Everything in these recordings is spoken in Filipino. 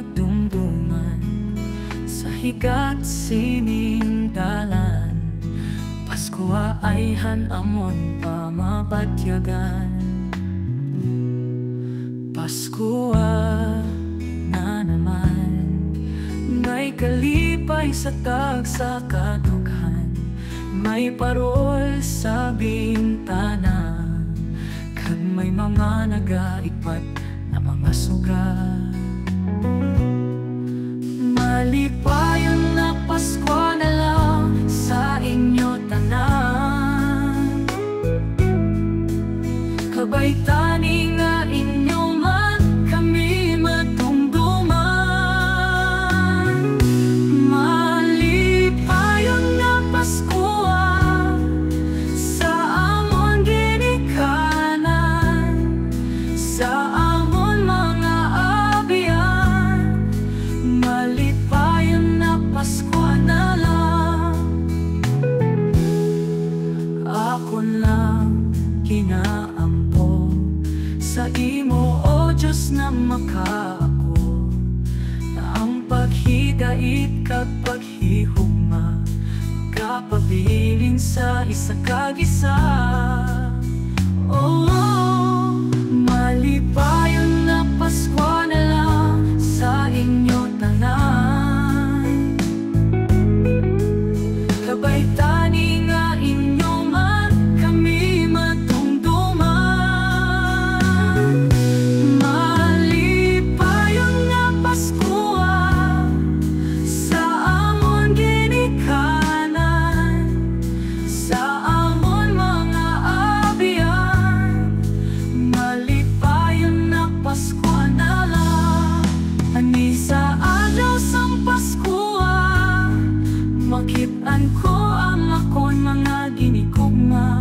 madumduman sa higat sining dalan. Pasko ay hanamon pa mapatyagan. Pasko na naman, may kalipay sa tagsa kadughan, may parol sa bintana, kag may mga nagaipat na mga sugat. Malipayon na Pasko na lang sa inyo tanan, kabay tani nga inyo man kami madumduman. Malipayon na Pasko sa amon ginikanan, sa amon mga abiyan. Malipayon na Pasko na lang, ako lang kinaampo sa imo, O Diyos na makaako, na ang paghigait kag paghihugma kapabilin sa isa kag isa. Oh, malipayon na Pasko na lang sa inyo tanan, kabay tani nga inyo man kami madumduman. Malipayon na Pasko sa amon ginikanan, sa amon mga abiyan. Malipayon na Pasko na lang, ani sa adlaw sang Pasko makit-an ko ang akon mga ginikugma,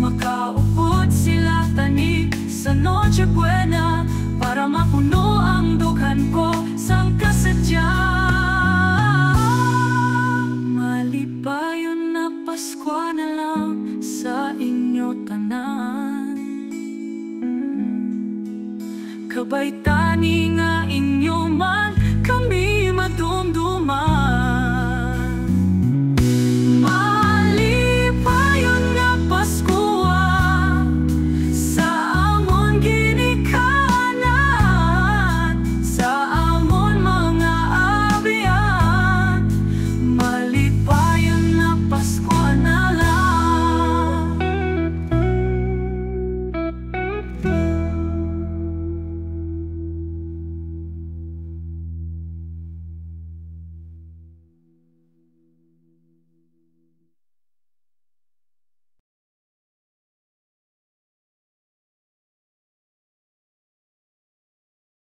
makaupod sila tani sa Noche Buena, para mapuno ang dughan ko sang kasadya. Malipayon na Pasko na lang sa inyo tanan, kabay